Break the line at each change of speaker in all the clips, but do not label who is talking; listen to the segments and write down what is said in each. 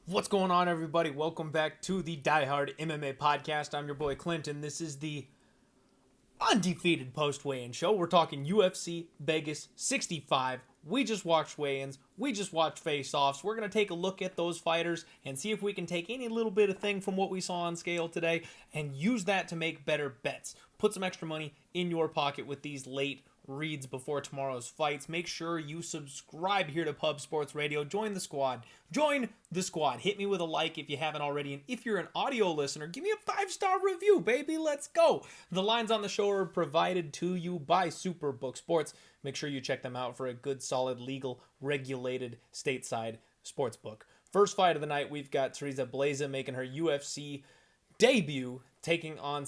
What's going on, everybody? Welcome back to the Die Hard MMA podcast. I'm your boy Clint, and this is the undefeated post-weigh-in show. We're talking UFC Vegas 65. We just watched weigh-ins. We just watched face-offs. We're going to take a look at those fighters and see if we can take any little bit of thing from what we saw on scale today and use that to make better bets. Put some extra money in your pocket with these late reads before tomorrow's fights. Make sure you subscribe here to Pub Sports Radio. Join the squad. Join the squad. Hit me with a like if you haven't already. And if you're an audio listener, give me a 5-star review, baby. Let's go. The lines on the show are provided to you by Superbook Sports. Make sure you check them out for a good, solid, legal, regulated, stateside sports book. First fight of the night, we've got Blaza making her UFC debut, taking on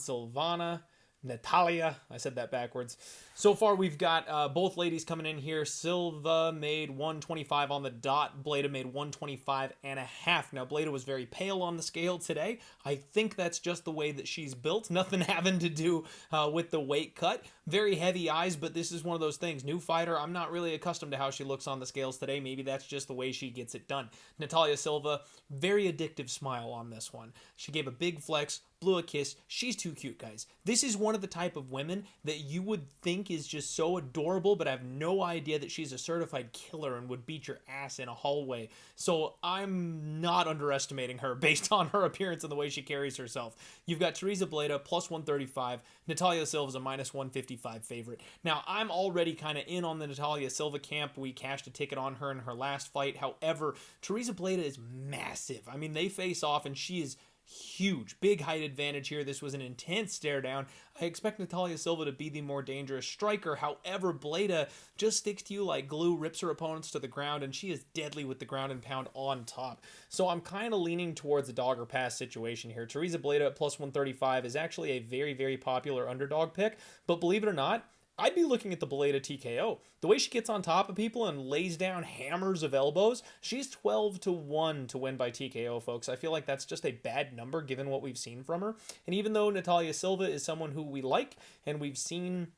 Natalia. I said that backwards. So far, we've got both ladies coming in here. Silva made 125 on the dot. Blaza made 125 and a half. Now, Blaza was very pale on the scale today. I think that's just the way that she's built. Nothing having to do with the weight cut. Very heavy eyes, but this is one of those things. New fighter, I'm not really accustomed to how she looks on the scales today. Maybe that's just the way she gets it done. Natalia Silva, very addictive smile on this one. She gave a big flex, blew a kiss. She's too cute, guys. This is one of the type of women that you would think is just so adorable, but I have no idea that she's a certified killer and would beat your ass in a hallway. So I'm not underestimating her based on her appearance and the way she carries herself. You've got Blaza plus 135. Natalia Silva's a minus 155 favorite. Now, I'm already kind of in on the Natalia Silva camp. We cashed a ticket on her in her last fight. However, Blaza is massive. I mean, they face off and she is huge. Big height advantage here. This was an intense stare down. I expect Natalia Silva to be the more dangerous striker. However, Blaza just sticks to you like glue, rips her opponents to the ground, and she is deadly with the ground and pound on top. So I'm kind of leaning towards a dog or pass situation here. Blaza at plus 135 is actually a very, very popular underdog pick, but believe it or not, I'd be looking at the Blaza TKO. The way she gets on top of people and lays down hammers of elbows, she's 12-1 to win by TKO, folks. I feel like that's just a bad number given what we've seen from her. And even though Natalia Silva is someone who we like and we've seen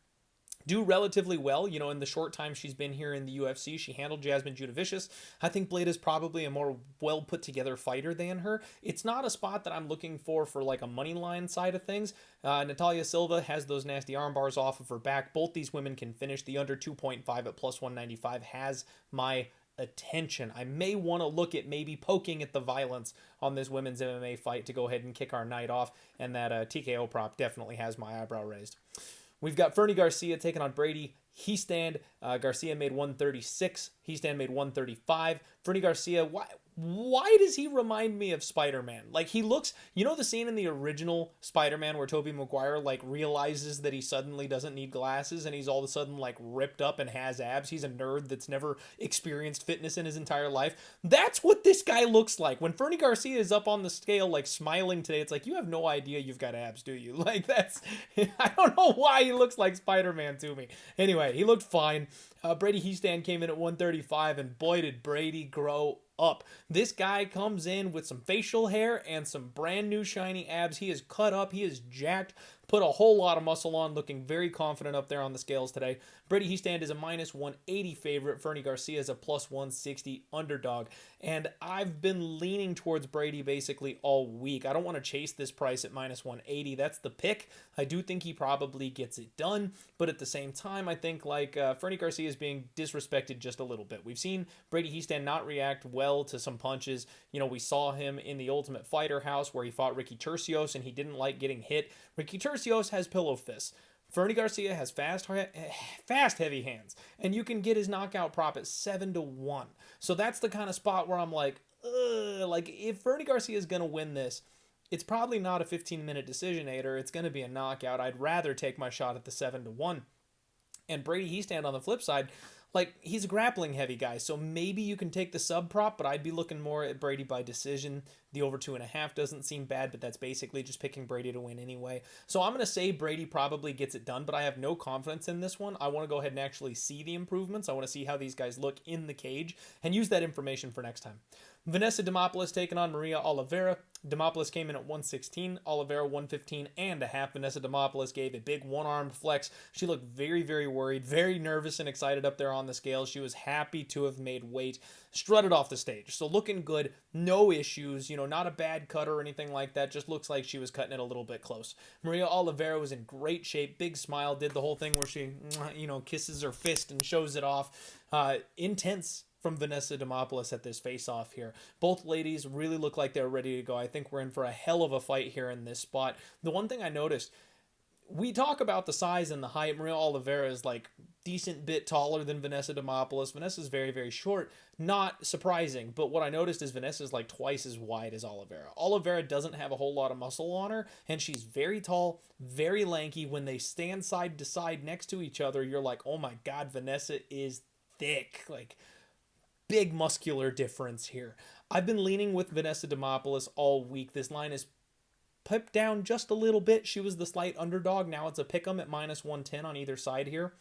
do relatively well, you know, in the short time she's been here in the UFC, she handled Jasmine Judavicius. I think Blaza is probably a more well put together fighter than her. It's not a spot that I'm looking for like a money line side of things. Natalia Silva has those nasty arm bars off of her back. Both these women can finish. The under 2.5 at plus 195 has my attention. I may want to look at maybe poking at the violence on this women's MMA fight to go ahead and kick our night off, and that TKO prop definitely has my eyebrow raised. We've got Fernie Garcia taking on Brady Hestand. Garcia made 136. Hestand made 135. Fernie Garcia, why does he remind me of Spider-Man? Like, he looks, you know the scene in the original Spider-Man where Tobey Maguire, like, realizes that he suddenly doesn't need glasses and he's all of a sudden, like, ripped up and has abs? He's a nerd that's never experienced fitness in his entire life. That's what this guy looks like. When Fernie Garcia is up on the scale, like, smiling today, it's like, you have no idea you've got abs, do you? Like, that's, I don't know why he looks like Spider-Man to me. Anyway, he looked fine. Brady Hestand came in at 135, and boy, did Brady grow up. This guy comes in with some facial hair and some brand new shiny abs. He is cut up. He is jacked. Put a whole lot of muscle on, looking very confident up there on the scales today. Brady Hestand is a minus 180 favorite. Fernie Garcia is a plus 160 underdog. And I've been leaning towards Brady basically all week. I don't want to chase this price at minus 180. That's the pick. I do think he probably gets it done. But at the same time, I think like Fernie Garcia is being disrespected just a little bit. We've seen Brady Hestand not react well to some punches. You know, we saw him in the Ultimate Fighter house where he fought Ricky Turcios and he didn't like getting hit. Ricky Turcios has pillow fists. Fernie Garcia has fast, heavy hands, and you can get his knockout prop at 7-1. So that's the kind of spot where I'm like, ugh, like if Fernie Garcia is gonna win this, it's probably not a 15-minute decisionator. It's gonna be a knockout. I'd rather take my shot at the 7-1. And Brady Hestand on the flip side, like, he's a grappling heavy guy, so maybe you can take the sub prop, but I'd be looking more at Brady by decision. The over 2.5 doesn't seem bad, but that's basically just picking Brady to win anyway. So I'm going to say Brady probably gets it done, but I have no confidence in this one. I want to go ahead and actually see the improvements. I want to see how these guys look in the cage and use that information for next time. Vanessa Demopolis taking on Maria Oliveira. Demopolis came in at 116, Oliveira 115 and a half. Vanessa Demopolis gave a big one-armed flex. She looked very, very worried, very nervous and excited up there on the scale. She was happy to have made weight, strutted off the stage. So looking good, no issues, not a bad cut or anything like that. Just looks like she was cutting it a little bit close. Maria Oliveira was in great shape, big smile, did the whole thing where she, kisses her fist and shows it off. Intense from Vanessa Demopolis at this face-off here. Both ladies really look like they're ready to go. I think we're in for a hell of a fight here in this spot. The one thing I noticed, we talk about the size and the height. Maria Oliveira is like decent bit taller than Vanessa Demopolis. Vanessa's very, very short. Not surprising, but what I noticed is Vanessa's like twice as wide as Oliveira. Oliveira doesn't have a whole lot of muscle on her, and she's very tall, very lanky. When they stand side to side next to each other, you're like, oh my God, Vanessa is thick. Like, big muscular difference here. I've been leaning with Vanessa Demopolis all week. This line is pipped down just a little bit. She was the slight underdog. Now it's a pick'em at minus 110 on either side here.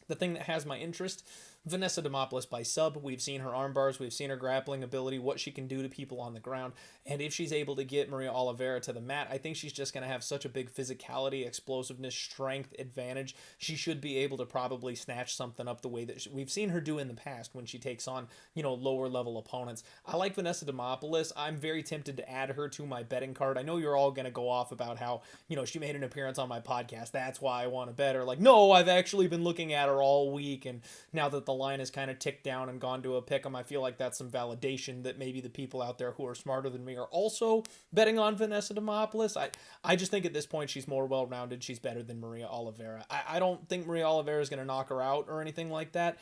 The thing that has my interest, Vanessa Demopolis by sub. We've seen her arm bars. We've seen her grappling ability, what she can do to people on the ground. And if she's able to get Maria Oliveira to the mat, I think she's just going to have such a big physicality, explosiveness, strength advantage. She should be able to probably snatch something up the way that we've seen her do in the past when she takes on, lower level opponents. I like Vanessa Demopolis. I'm very tempted to add her to my betting card. I know you're all going to go off about how, she made an appearance on my podcast. That's why I want to bet her. Like, no, I've actually been looking at her all week, and now that the line has kind of ticked down and gone to a pick'em, I feel like that's some validation that maybe the people out there who are smarter than me are also betting on Vanessa Demopolis. I just think at this point she's more well-rounded. She's better than Maria Oliveira. I don't think Maria Oliveira is going to knock her out or anything like that.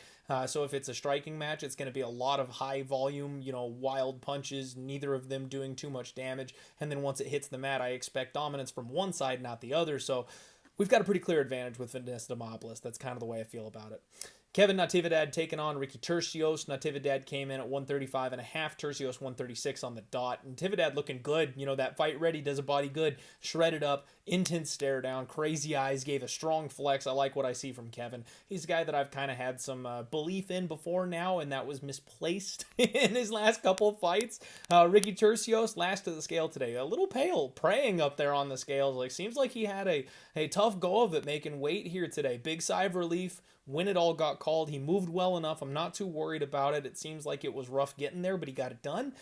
So if it's a striking match, it's going to be a lot of high volume, wild punches, neither of them doing too much damage. And then once it hits the mat, I expect dominance from one side, not the other. So we've got a pretty clear advantage with Vanessa Demopolis. That's kind of the way I feel about it. Kevin Natividad taking on Ricky Turcios. Natividad came in at 135 and a half. Turcios 136 on the dot. Natividad looking good. That fight ready does a body good. Shredded up, intense stare down, crazy eyes, gave a strong flex. I like what I see from Kevin. He's a guy that I've kind of had some belief in before now, and that was misplaced in his last couple of fights. Ricky Turcios, last of the scale today. A little pale, praying up there on the scales. Like, seems like he had a tough go of it making weight here today. Big sigh of relief when it all got called. He moved well enough. I'm not too worried about it. It seems like it was rough getting there, but he got it done.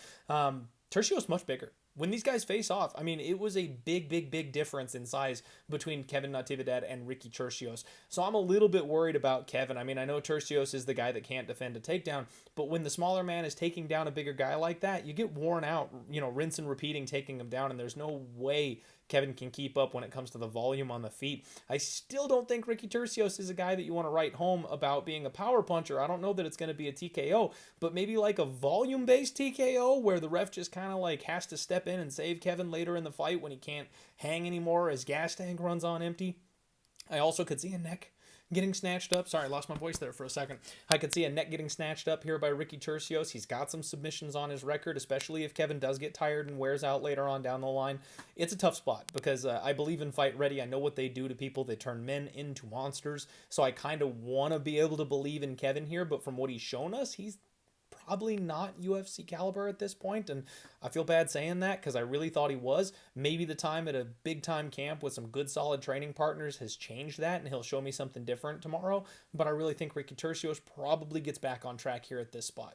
Turcios much bigger. When these guys face off, it was a big difference in size between Kevin Natividad and Ricky Turcios. So I'm a little bit worried about Kevin. I know Turcios is the guy that can't defend a takedown, but when the smaller man is taking down a bigger guy like that, you get worn out, rinse and repeating taking him down, and there's no way Kevin can keep up when it comes to the volume on the feet. I still don't think Ricky Turcios is a guy that you want to write home about being a power puncher. I don't know that it's going to be a TKO, but maybe like a volume-based TKO where the ref just kind of like has to step in and save Kevin later in the fight when he can't hang anymore as gas tank runs on empty. I also could see a neck getting snatched up. Sorry, I lost my voice there for a second. I could see a neck getting snatched up here by Ricky Turcios. He's got some submissions on his record, especially if Kevin does get tired and wears out later on down the line. It's a tough spot because I believe in Fight Ready. I know what they do to people. They turn men into monsters. So I kind of want to be able to believe in Kevin here, but from what he's shown us, he's probably not UFC caliber at this point, and I feel bad saying that because I really thought he was. Maybe the time at a big-time camp with some good, solid training partners has changed that, and he'll show me something different tomorrow, but I really think Ricky Turcios probably gets back on track here at this spot.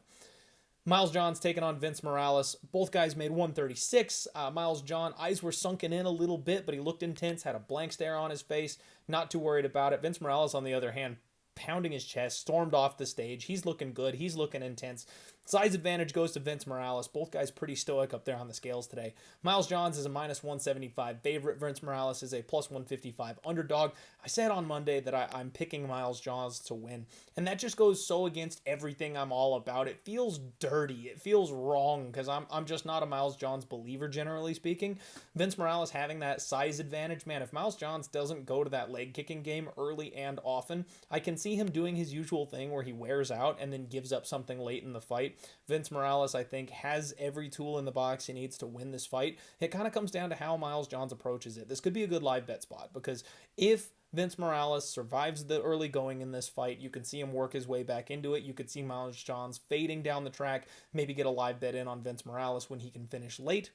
Miles John's taking on Vince Morales. Both guys made 136. Miles John, eyes were sunken in a little bit, but he looked intense, had a blank stare on his face, not too worried about it. Vince Morales, on the other hand, pounding his chest, stormed off the stage. He's looking good. He's looking intense. Size advantage goes to Vince Morales. Both guys pretty stoic up there on the scales today. Miles Johns is a minus 175 favorite. Vince Morales is a plus 155 underdog. I said on Monday that I'm picking Miles Johns to win, and that just goes so against everything I'm all about. It feels dirty. It feels wrong because I'm just not a Miles Johns believer, generally speaking. Vince Morales having that size advantage, man, if Miles Johns doesn't go to that leg kicking game early and often, I can see him doing his usual thing where he wears out and then gives up something late in the fight. fight. Vince Morales, I think, has every tool in the box he needs to win this fight. It kind of comes down to how Miles Johns approaches it. This could be a good live bet spot, because if Vince Morales survives the early going in this fight, you can see him work his way back into it. You could see Miles Johns fading down the track, maybe get a live bet in on Vince Morales when he can finish late,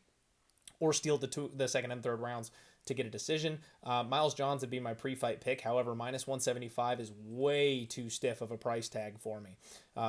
or steal the second and third rounds to get a decision. Miles Johns would be my pre-fight pick. However, minus 175 is way too stiff of a price tag for me.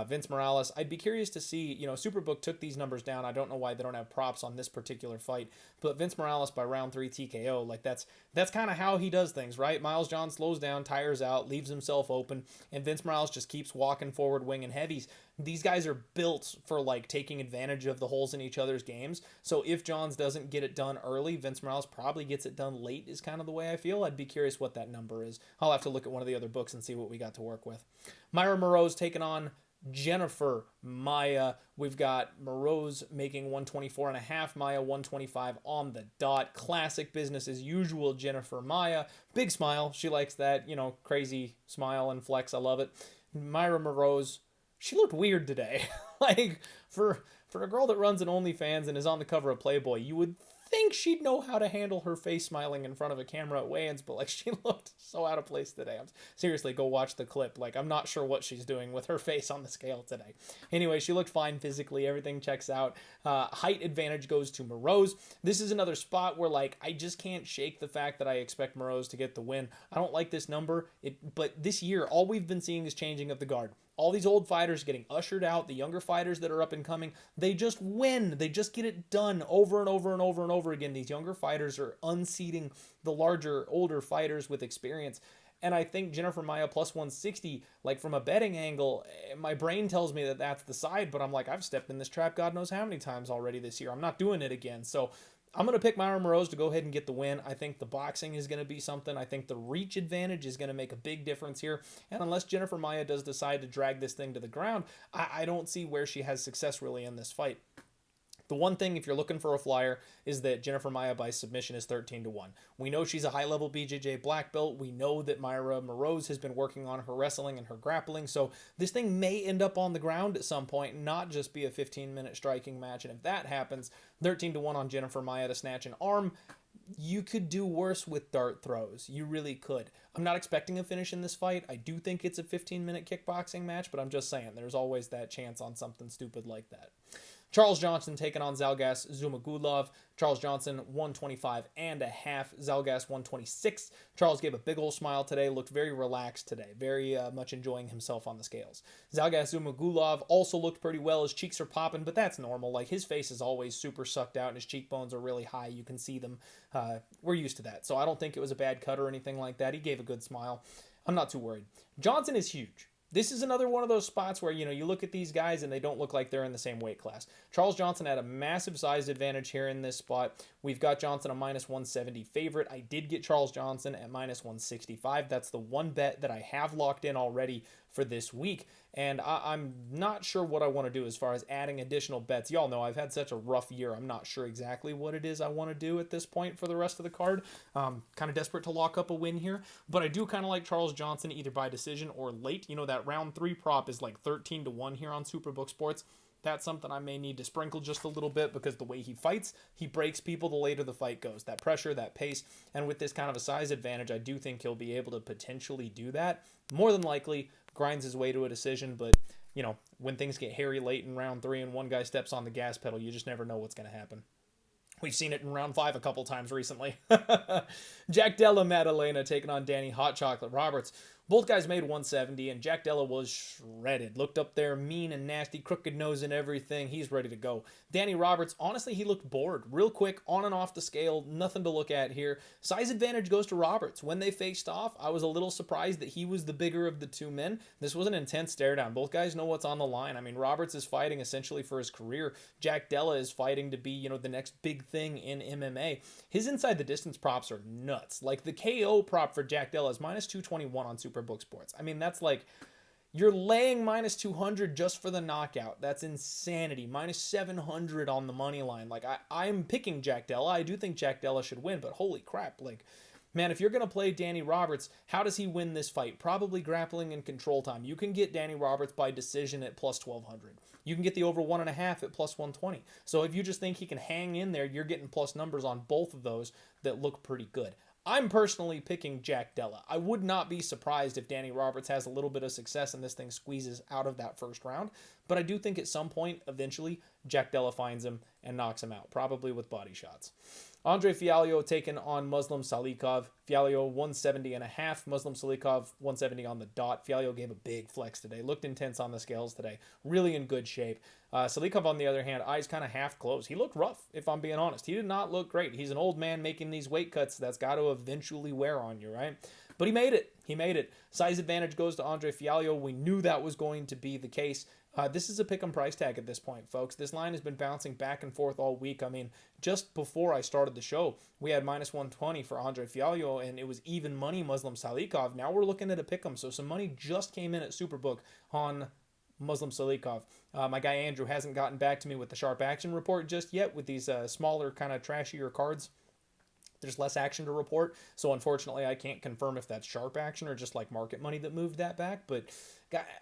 Vince Morales, I'd be curious to see, Superbook took these numbers down. I don't know why they don't have props on this particular fight, but Vince Morales by round 3 TKO, like that's kind of how he does things, right? Miles Johns slows down, tires out, leaves himself open, and Vince Morales just keeps walking forward, winging heavies. These guys are built for like taking advantage of the holes in each other's games. So if Johns doesn't get it done early, Vince Morales probably gets it done late is kind of the way I feel. I'd be curious what that number is. I'll have to look at one of the other books and see what we got to work with. Myra Moreau's taking on Jennifer Maia. We've got Moreau's making 124.5, Maia 125 on the dot. Classic business as usual, Jennifer Maia. Big smile. She likes that, crazy smile and flex. I love it. Myra Moreau's, she looked weird today. Like, for a girl that runs an OnlyFans and is on the cover of Playboy, you would think she'd know how to handle her face smiling in front of a camera at weigh-ins, but like she looked so out of place today. Seriously, go watch the clip. Like, I'm not sure what she's doing with her face on the scale today. Anyway, she looked fine physically. Everything checks out. Height advantage goes to Moreau's. This is another spot where like I just can't shake the fact that I expect Moreau's to get the win. I don't like this number, but this year all we've been seeing is changing of the guard. All these old fighters getting ushered out, the younger fighters that are up and coming, they just win. They just get it done over and over and over and over again. These younger fighters are unseating the larger, older fighters with experience. And I think Jennifer Maia plus 160, like from a betting angle, my brain tells me that that's the side, but I'm like, I've stepped in this trap God knows how many times already this year. I'm not doing it again. So I'm going to pick Myra Moreau's to go ahead and get the win. I think the boxing is going to be something. I think the reach advantage is going to make a big difference here. And unless Jennifer Maia does decide to drag this thing to the ground, I don't see where she has success really in this fight. The one thing, if you're looking for a flyer, is that Jennifer Maia by submission is 13-1. We know she's a high-level BJJ black belt. We know that Myra Moreau's has been working on her wrestling and her grappling, so this thing may end up on the ground at some point, not just be a 15-minute striking match. And if that happens, 13-1 on Jennifer Maia to snatch an arm. You could do worse with dart throws. You really could. I'm not expecting a finish in this fight. I do think it's a 15-minute kickboxing match, but I'm just saying there's always that chance on something stupid like that. Charles Johnson taking on Zhalgas Zhumagulov. Charles Johnson 125.5, Zhalgas 126. Charles gave a big old smile today, looked very relaxed today, very much enjoying himself on the scales. Zhalgas Zhumagulov also looked pretty well. His cheeks are popping, but that's normal. Like, his face is always super sucked out and his cheekbones are really high. You can see them. We're used to that. So I don't think it was a bad cut or anything like that. He gave a good smile. I'm not too worried. Johnson is huge. This is another one of those spots where, you look at these guys and they don't look like they're in the same weight class. Charles Johnson had a massive size advantage here in this spot. We've got Johnson a minus 170 favorite. I did get Charles Johnson at minus 165. That's the one bet that I have locked in already for this week. And I'm not sure what I want to do as far as adding additional bets. Y'all know I've had such a rough year. I'm not sure exactly what it is I want to do at this point for the rest of the card. Kind of desperate to lock up a win here. But I do kind of like Charles Johnson either by decision or late. That round 3 prop is like 13-1 here on Superbook Sports. That's something I may need to sprinkle just a little bit because the way he fights, he breaks people the later the fight goes. That pressure, that pace, and with this kind of a size advantage, I do think he'll be able to potentially do that. More than likely, grinds his way to a decision, but, when things get hairy late in round 3 and one guy steps on the gas pedal, you just never know what's going to happen. We've seen it in round 5 a couple times recently. Jack Della Maddalena taking on Danny Hot Chocolate Roberts. Both guys made 170, and Jack Della was shredded. Looked up there, mean and nasty, crooked nose and everything. He's ready to go. Danny Roberts, honestly, he looked bored. Real quick, on and off the scale, nothing to look at here. Size advantage goes to Roberts. When they faced off, I was a little surprised that he was the bigger of the two men. This was an intense stare down. Both guys know what's on the line. I mean, Roberts is fighting essentially for his career. Jack Della is fighting to be, the next big thing in MMA. His inside the distance props are nuts. Like, the KO prop for Jack Della is minus 221 on Superbook Sports. I mean, that's like, you're laying minus 200 just for the knockout. That's insanity. Minus 700 on the money line. Like, I'm picking Jack Della. I do think Jack Della should win, but holy crap, like, man, if you're going to play Danny Roberts, how does he win this fight? Probably grappling and control time. You can get Danny Roberts by decision at plus 1,200. You can get the over 1.5 at plus 120. So if you just think he can hang in there, you're getting plus numbers on both of those that look pretty good. I'm personally picking Jack Della. I would not be surprised if Danny Roberts has a little bit of success and this thing squeezes out of that first round. But I do think at some point, eventually, Jack Della finds him and knocks him out, probably with body shots. André Fialho taking on Muslim Salikhov. Fialho 170.5. Muslim Salikhov 170 on the dot. Fialho gave a big flex today. Looked intense on the scales today. Really in good shape. Salikhov, on the other hand, eyes kind of half closed. He looked rough, if I'm being honest. He did not look great. He's an old man making these weight cuts. That's got to eventually wear on you, right? But he made it. He made it. Size advantage goes to André Fialho. We knew that was going to be the case. This is a pick'em price tag at this point, folks. This line has been bouncing back and forth all week. I mean, just before I started the show, we had minus 120 for André Fialho, and it was even money Muslim Salikhov. Now we're looking at a pick'em, so some money just came in at Superbook on Muslim Salikhov. My guy Andrew hasn't gotten back to me with the sharp action report just yet with these smaller, kind of trashier cards. There's less action to report, so unfortunately I can't confirm if that's sharp action or just like market money that moved that back. But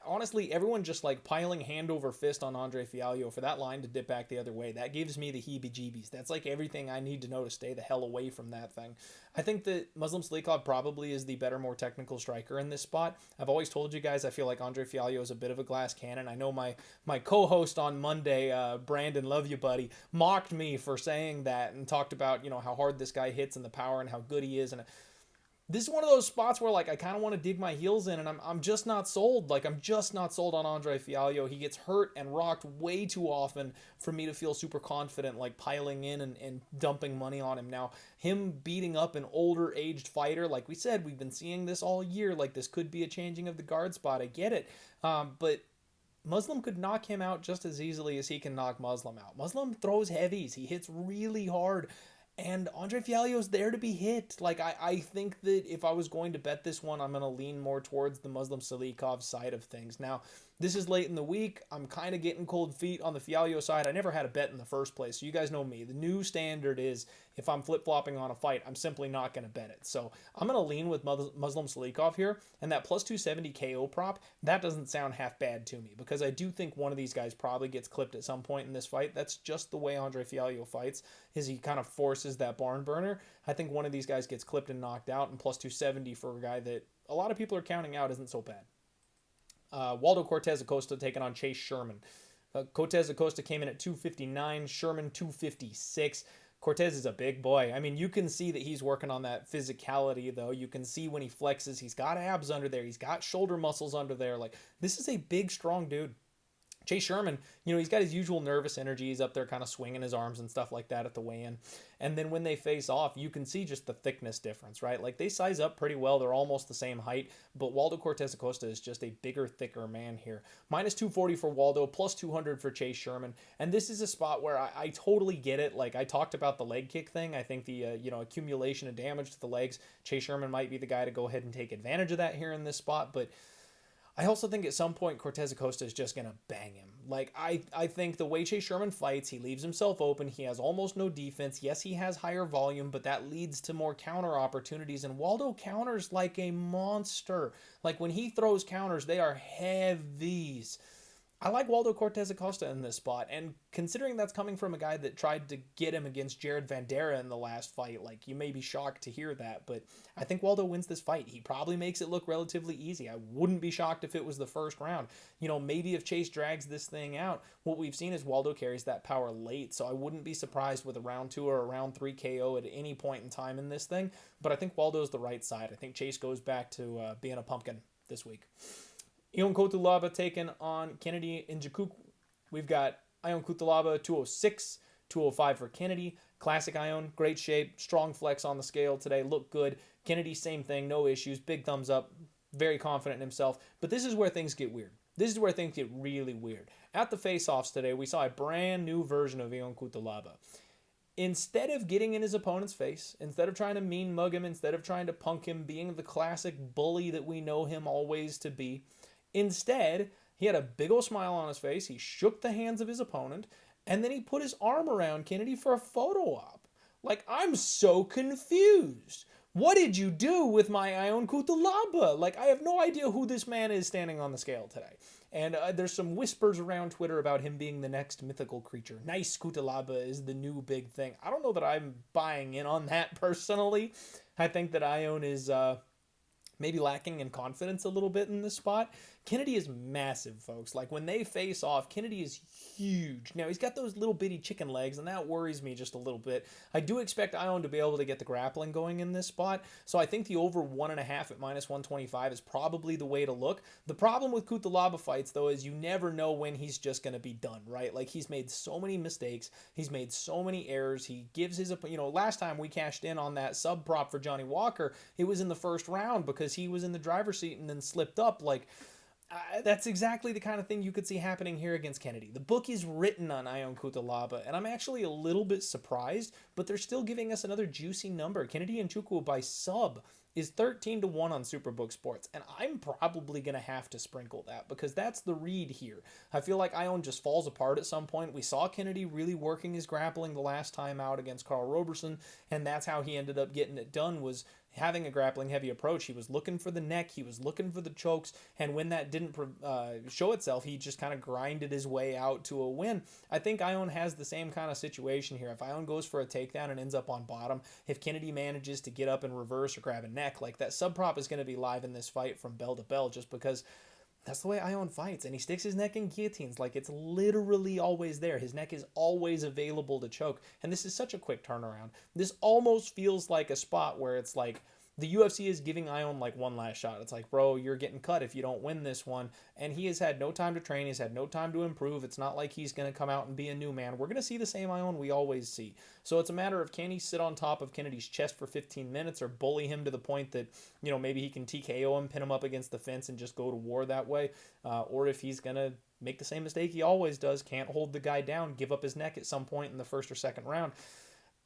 honestly, everyone just like piling hand over fist on André Fialho for that line to dip back the other way. That gives me the heebie-jeebies. That's like everything I need to know to stay the hell away from that thing. I think that Muslim Salikhov probably is the better, more technical striker in this spot. I've always told you guys I feel like André Fialho is a bit of a glass cannon. I know my co-host on Monday, Brandon, love you buddy, mocked me for saying that and talked about, you know, how hard this guy hits and the power and how good he is. And this is one of those spots where like I kind of want to dig my heels in, and I'm just not sold. Like I'm just not sold on André Fialho. He gets hurt and rocked way too often for me to feel super confident like piling in and dumping money on him. Now, him beating up an older aged fighter, like we said, we've been seeing this all year. Like this could be a changing of the guard spot. I get it. But Muslim could knock him out just as easily as he can knock Muslim out. Muslim throws heavies. He hits really hard. And André Fialho's there to be hit. Like, I think that if I was going to bet this one, I'm going to lean more towards the Muslim Salikhov side of things. Now, this is late in the week. I'm kind of getting cold feet on the Fialho side. I never had a bet in the first place, so you guys know me. The new standard is if I'm flip-flopping on a fight, I'm simply not going to bet it. So I'm going to lean with Muslim Salikhov here, and that plus 270 KO prop, that doesn't sound half bad to me, because I do think one of these guys probably gets clipped at some point in this fight. That's just the way André Fialho fights, is he kind of forces that barn burner. I think one of these guys gets clipped and knocked out, and plus 270 for a guy that a lot of people are counting out isn't so bad. Waldo Cortes-Acosta taking on Chase Sherman. Cortes-Acosta came in at 259, Sherman 256. Cortes is a big boy. I mean, you can see that he's working on that physicality, though. You can see when he flexes, he's got abs under there. He's got shoulder muscles under there. Like, this is a big, strong dude. Chase Sherman, you know, he's got his usual nervous energy. He's up there kind of swinging his arms and stuff like that at the weigh-in. And then when they face off, you can see just the thickness difference, right? Like, they size up pretty well. They're almost the same height. But Waldo Cortes-Acosta is just a bigger, thicker man here. Minus 240 for Waldo, plus 200 for Chase Sherman. And this is a spot where I totally get it. Like, I talked about the leg kick thing. I think the, accumulation of damage to the legs, Chase Sherman might be the guy to go ahead and take advantage of that here in this spot. But I also think at some point Cortes-Acosta is just going to bang him. Like, I think the way Chase Sherman fights, he leaves himself open. He has almost no defense. Yes, he has higher volume, but that leads to more counter opportunities. And Waldo counters like a monster. Like, when he throws counters, they are heavies. I like Waldo Cortes-Acosta in this spot, and considering that's coming from a guy that tried to get him against Jared Vanderaa in the last fight, like, you may be shocked to hear that, but I think Waldo wins this fight. He probably makes it look relatively easy. I wouldn't be shocked if it was the first round. You know, maybe if Chase drags this thing out, what we've seen is Waldo carries that power late, so I wouldn't be surprised with a round 2 or a round 3 KO at any point in time in this thing, but I think Waldo's the right side. I think Chase goes back to being a pumpkin this week. Ion Cuțelaba taking on Kennedy Nzechukwu. We've got Ion Cuțelaba 206, 205 for Kennedy. Classic Ion, great shape, strong flex on the scale today, looked good. Kennedy, same thing, no issues, big thumbs up, very confident in himself. But this is where things get weird. This is where things get really weird. At the face-offs today, we saw a brand new version of Ion Cuțelaba. Instead of getting in his opponent's face, instead of trying to mean mug him, instead of trying to punk him, being the classic bully that we know him always to be, instead, he had a big old smile on his face, he shook the hands of his opponent, and then he put his arm around Kennedy for a photo op. Like, I'm so confused. what did you do with my Ion Cuțelaba? Like, I have no idea who this man is standing on the scale today. And there's some whispers around Twitter about him being the next mythical creature. Nice, Cuțelaba is the new big thing. I don't know that I'm buying in on that personally. I think that Ion is maybe lacking in confidence a little bit in this spot. Kennedy is massive, folks. Like, when they face off, Kennedy is huge. Now, he's got those little bitty chicken legs, and that worries me just a little bit. I do expect Ion to be able to get the grappling going in this spot, so I think the over 1.5 at minus 125 is probably the way to look. The problem with Cuțelaba fights, though, is you never know when he's just going to be done, right? Like, he's made so many mistakes. He's made so many errors. He gives his, last time we cashed in on that sub prop for Johnny Walker, it was in the first round because he was in the driver's seat and then slipped up. Like, that's exactly the kind of thing you could see happening here against Kennedy. The book is written on Ion Cuțelaba, and I'm actually a little bit surprised, but they're still giving us another juicy number. Kennedy Nzechukwu by sub is 13-1 on Superbook Sports, and I'm probably going to have to sprinkle that because that's the read here. I feel like Ion just falls apart at some point. We saw Kennedy really working his grappling the last time out against Carl Roberson, and that's how he ended up getting it done, was having a grappling heavy approach. He was looking for the neck, he was looking for the chokes, and when that didn't show itself, he just kind of grinded his way out to a win. I think Ion has the same kind of situation here. If Ion goes for a takedown and ends up on bottom, if Kennedy manages to get up and reverse or grab a neck, like, that sub prop is going to be live in this fight from bell to bell, just because that's the way Ion fights, and he sticks his neck in guillotines. Like, it's literally always there. His neck is always available to choke, and this is such a quick turnaround. This almost feels like a spot where it's like the UFC is giving Ion like one last shot. It's like, bro, you're getting cut if you don't win this one. And he has had no time to train. He's had no time to improve. It's not like he's going to come out and be a new man. We're going to see the same Ion we always see. So it's a matter of, can he sit on top of Kennedy's chest for 15 minutes or bully him to the point that, maybe he can TKO him, pin him up against the fence, and just go to war that way. Or if he's going to make the same mistake he always does, can't hold the guy down, give up his neck at some point in the first or second round.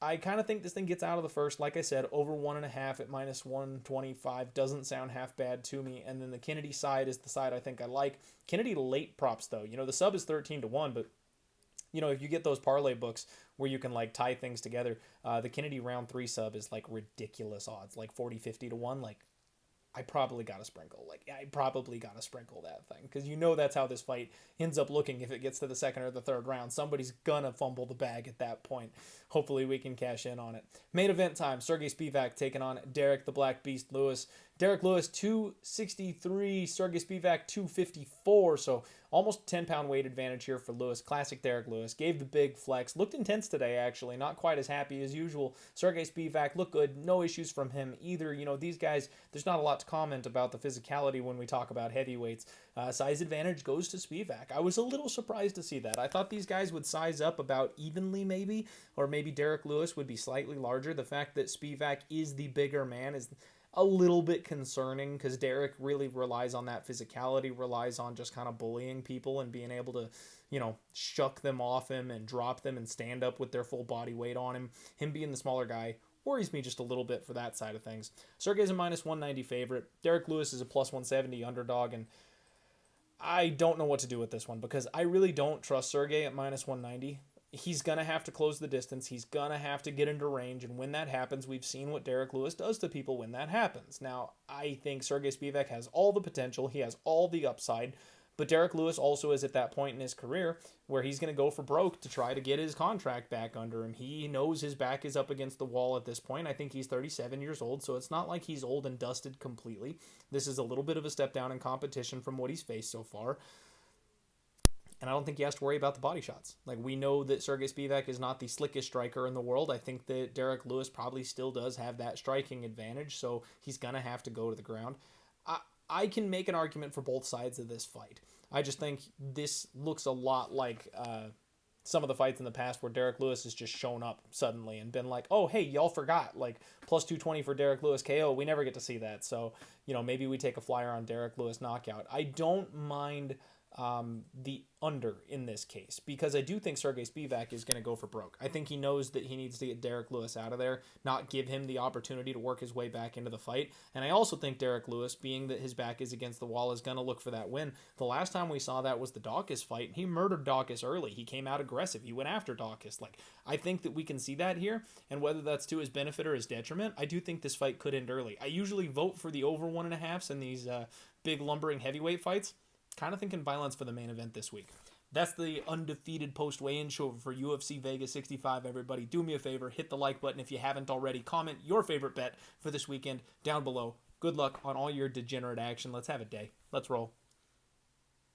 I kind of think this thing gets out of the first. Like I said, over 1.5 at minus 125 doesn't sound half bad to me. And then the Kennedy side is the side I think I like. Kennedy late props, though. The sub is 13-1, but if you get those parlay books where you can like tie things together, the Kennedy round 3 sub is like ridiculous odds, like 40-50-1. Like, I probably got to sprinkle. That thing, because that's how this fight ends up looking if it gets to the second or the third round. Somebody's gonna fumble the bag at that point. Hopefully we can cash in on it. Main event time, Sergey Spivak taking on Derrick the Black Beast Lewis. Derrick Lewis 263, Sergey Spivak 254, so almost 10-pound weight advantage here for Lewis. Classic Derrick Lewis. Gave the big flex. Looked intense today, actually. Not quite as happy as usual. Sergey Spivak looked good. No issues from him either. These guys, there's not a lot to comment about the physicality when we talk about heavyweights. Size advantage goes to Spivak. I was a little surprised to see that. I thought these guys would size up about evenly maybe, or maybe Derrick Lewis would be slightly larger. The fact that Spivak is the bigger man is a little bit concerning, because Derrick really relies on that physicality, relies on just kind of bullying people and being able to, shuck them off him and drop them and stand up with their full body weight on him. Him being the smaller guy worries me just a little bit for that side of things. Sergey's a minus 190 favorite. Derrick Lewis is a plus 170 underdog, and I don't know what to do with this one because I really don't trust Sergey at minus 190. He's going to have to close the distance. He's going to have to get into range. And when that happens, we've seen what Derrick Lewis does to people when that happens. Now, I think Sergey Spivak has all the potential. He has all the upside. But Derrick Lewis also is at that point in his career where he's going to go for broke to try to get his contract back under him. He knows his back is up against the wall at this point. I think he's 37 years old, so it's not like he's old and dusted completely. This is a little bit of a step down in competition from what he's faced so far. And I don't think he has to worry about the body shots. Like, we know that Sergey Spivak is not the slickest striker in the world. I think that Derrick Lewis probably still does have that striking advantage, so he's going to have to go to the ground. I can make an argument for both sides of this fight. I just think this looks a lot like some of the fights in the past where Derrick Lewis has just shown up suddenly and been like, oh, hey, y'all forgot. Like, plus 220 for Derrick Lewis KO. We never get to see that. So, maybe we take a flyer on Derrick Lewis knockout. I don't mind the under in this case, because I do think Sergey Spivak is going to go for broke. I think he knows that he needs to get Derrick Lewis out of there, not give him the opportunity to work his way back into the fight. And I also think Derrick Lewis, being that his back is against the wall, is going to look for that win. The last time we saw that was the Dawkins fight. He murdered Dawkins early. He came out aggressive. He went after Dawkins. Like, I think that we can see that here, and whether that's to his benefit or his detriment, I do think this fight could end early. I usually vote for the over 1.5s in these big lumbering heavyweight fights. Kind of thinking violence for the main event this week. That's the undefeated post-weigh-in show for UFC Vegas 65, everybody. Do me a favor, hit the like button if you haven't already. Comment your favorite bet for this weekend down below. Good luck on all your degenerate action. Let's have a day. Let's roll.